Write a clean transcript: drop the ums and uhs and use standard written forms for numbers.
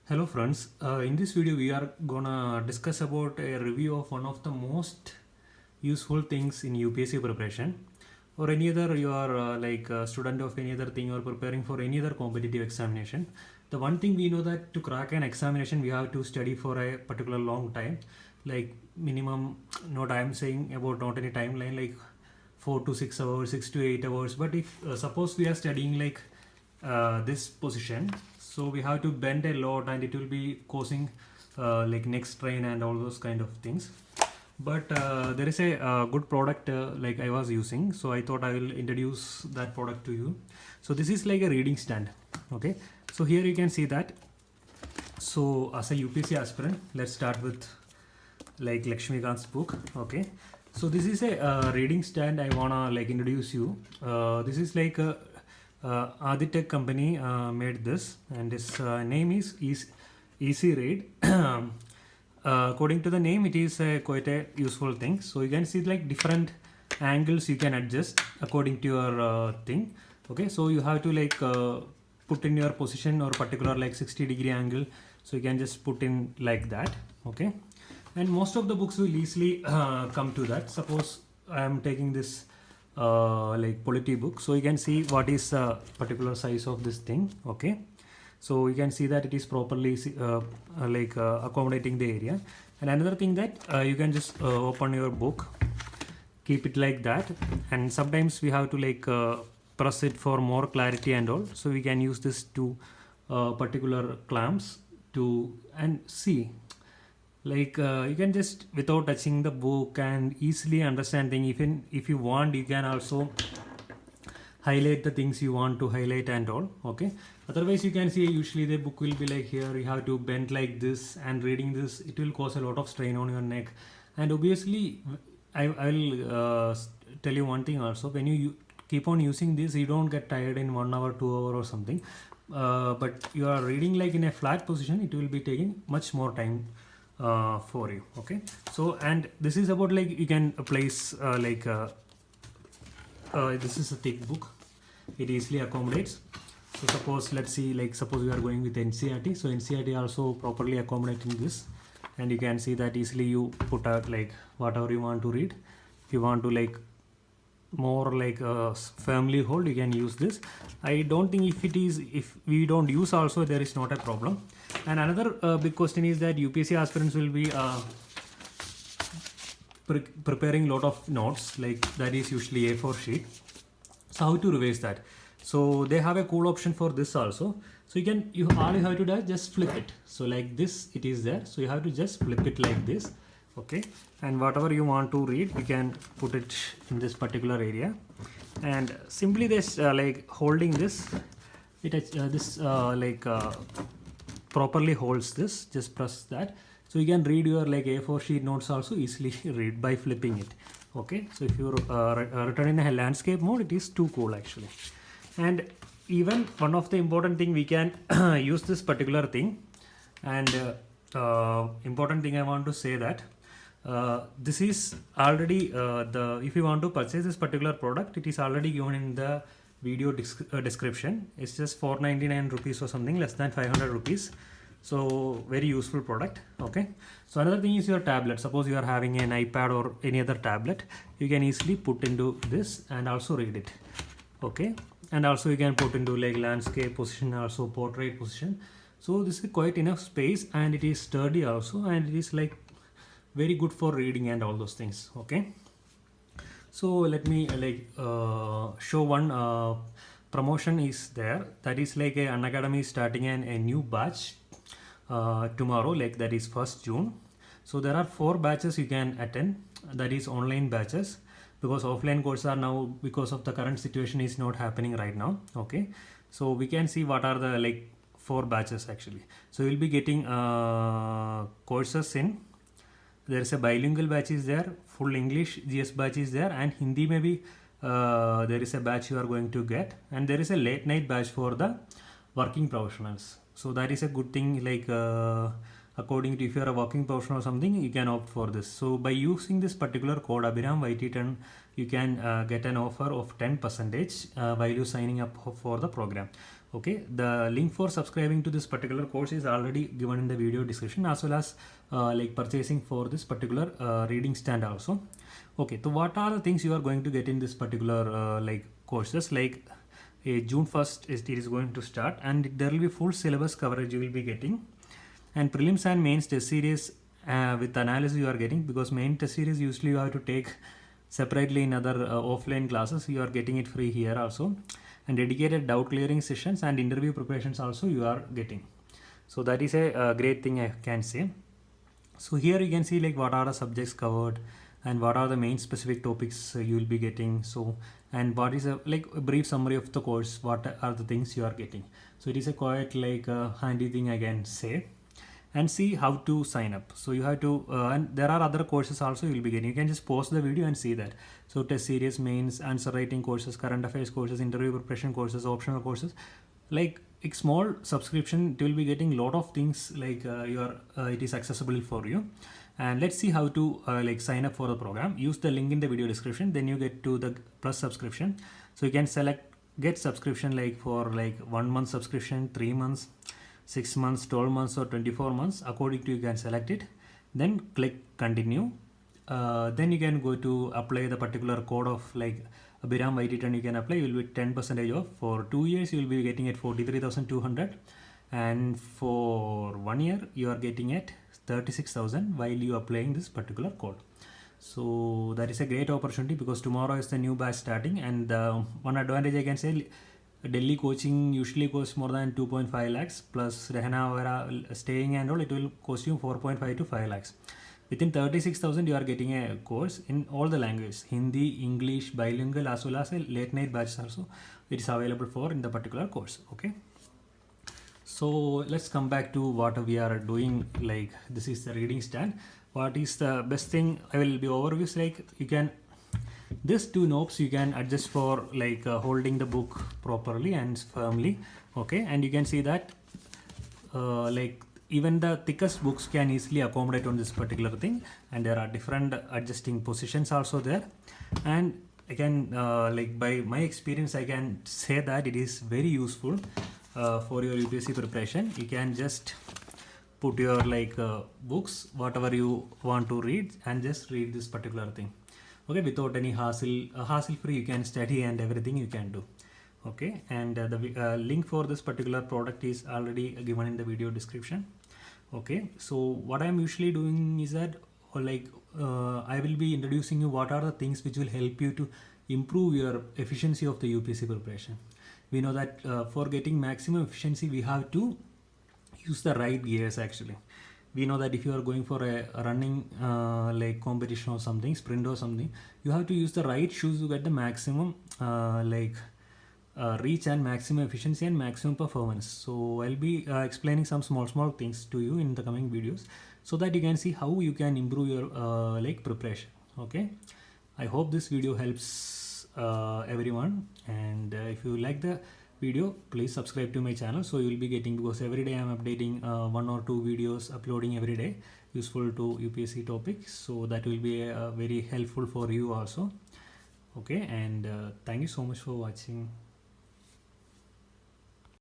Hello friends, in this video we are gonna discuss about a review of one of the most useful things in UPSC preparation or any other you are like a student of any other thing or preparing for any other competitive examination. The one thing we know that to crack an examination we have to study for a particular long time, like minimum, not I am saying about not any timeline like 4 to 6 hours, 6 to 8 hours, but if suppose we are studying like this position, so we have to bend a lot and it will be causing like neck strain and all those kind of things. But there is a good product like I was using, so I thought I will introduce that product to you. So this is like a reading stand. Okay, so here you can see that. So as a UPSC aspirant, let's start with like Lakshmikant's book. Okay, so this is a reading stand I wanna like introduce you. This is like a Aditech company made this, and its name is EasyRead. According to the name, it is quite a useful thing. So you can see like different angles you can adjust according to your thing. Okay, so you have to like put in your position or particular like 60-degree angle. So you can just put in like that. Okay, and most of the books will easily come to that. Suppose I am taking this like polity book, so you can see what is particular size of this thing. Okay, so you can see that it is properly accommodating the area. And another thing that you can just open your book, keep it like that, and sometimes we have to like press it for more clarity and all, so we can use this to particular clamps to and see like you can just without touching the book and easily understanding. Even if you want, you can also highlight the things you want to highlight and all. Okay, otherwise you can see usually the book will be like here, you have to bend like this, and reading this it will cause a lot of strain on your neck. And obviously I will tell you one thing also, when you keep on using this, you don't get tired in 1 hour, 2 hour or something, but you are reading like in a flat position, it will be taking much more time for you. Okay, so and this is about like you can place this is a thick book, it easily accommodates. So suppose let's see, like suppose we are going with NCERT, so NCERT also properly accommodating this, and you can see that easily you put out like whatever you want to read. If you want to like more like firmly hold, you can use this. I don't think if we don't use also, there is not a problem. And another big question is that UPSC aspirants will be preparing lot of notes, like that is usually A4 sheet. So how to revise that? So they have a cool option for this also. So you all you have to do is just flip it. So like this it is there, so you have to just flip it like this. Okay, and whatever you want to read, you can put it in this particular area, and simply this like holding this, this properly holds this. Just press that, so you can read your like A4 sheet notes also easily read by flipping it. Okay, so if you're written in a landscape mode, it is too cool actually. And even one of the important thing, we can use this particular thing. And important thing I want to say that this is already if you want to purchase this particular product, it is already given in the video description. It's just 499 rupees or something, less than 500 rupees. So very useful product. Okay, so another thing is your tablet. Suppose you are having an iPad or any other tablet, you can easily put into this and also read it. Okay, and also you can put into like landscape position, also portrait position. So this is quite enough space, and it is sturdy also, and it is like very good for reading and all those things. Okay, so let me show one promotion is there. That is like a Unacademy is starting a new batch tomorrow, like that is 1st June. So there are 4 batches you can attend, that is online batches, because offline courses are now, because of the current situation, is not happening right now. Okay, so we can see what are the like 4 batches actually. So you'll be getting courses in, there is a bilingual batch is there, full English GS batch is there, and Hindi maybe there is a batch you are going to get, and there is a late night batch for the working professionals. So that is a good thing, like according to if you are a working professional or something, you can opt for this. So by using this particular code Abhiram YT10, you can get an offer of 10% while you signing up for the program. Okay, the link for subscribing to this particular course is already given in the video description, as well as like purchasing for this particular reading stand also. Okay, so what are the things you are going to get in this particular like courses? Like June 1st it is going to start, and there will be full syllabus coverage you will be getting, and prelims and mains test series with analysis you are getting, because main test series usually you have to take separately in other offline classes. You are getting it free here also, and dedicated doubt clearing sessions and interview preparations also you are getting. So that is a great thing I can say. So here you can see like what are the subjects covered and what are the main specific topics you will be getting. So, and what is a like a brief summary of the course, what are the things you are getting. So it is a quite like a handy thing I can say. And see how to sign up. So you have to and there are other courses also you will be getting. You can just pause the video and see that. So test series, mains, answer writing courses, current affairs courses, interview preparation courses, optional courses. Like a small subscription, you will be getting lot of things like it is accessible for you. And let's see how to like sign up for the program. Use the link in the video description, then you get to the plus subscription. So you can select get subscription like for like 1 month subscription, 3 months, 6 months, 12 months, or 24 months. According to you can select it, then click continue. Then you can go to apply the particular code of like Abiram YT10 you can apply. You will be 10% off. For 2 years you will be getting at 43,200, and for 1 year you are getting at 36,000 while you are applying this particular code. So that is a great opportunity, because tomorrow is the new batch starting, and one advantage I can say, Delhi coaching usually costs more than 2.5 lakhs plus Rehna staying and all, it will cost you 4.5 to 5 lakhs. Within 36,000 you are getting a course in all the languages, Hindi, English, bilingual, as well as a late night batch also it is available for in the particular course. Okay, so let's come back to what we are doing. Like this is the reading stand. What is the best thing? I will be overviews. Like you can, these two knobs you can adjust for like holding the book properly and firmly. Okay, and you can see that like even the thickest books can easily accommodate on this particular thing, and there are different adjusting positions also there. And I can like by my experience I can say that it is very useful for your UPSC preparation. You can just put your like books whatever you want to read and just read this particular thing. Okay, without any hassle free you can study and everything you can do. Okay, and the link for this particular product is already given in the video description. Okay, so what I am usually doing is that like I will be introducing you what are the things which will help you to improve your efficiency of the UPSC preparation. We know that for getting maximum efficiency we have to use the right gears. Actually, we know that if you are going for a running like competition or something, sprint or something, you have to use the right shoes to get the maximum like reach and maximum efficiency and maximum performance. So I'll be explaining some small things to you in the coming videos, so that you can see how you can improve your like preparation. Okay, I hope this video helps everyone, and if you like the video, please subscribe to my channel, so you will be getting, because every day I am updating 1 or 2 videos uploading every day useful to UPSC topics, so that will be very helpful for you also. Okay, and thank you so much for watching.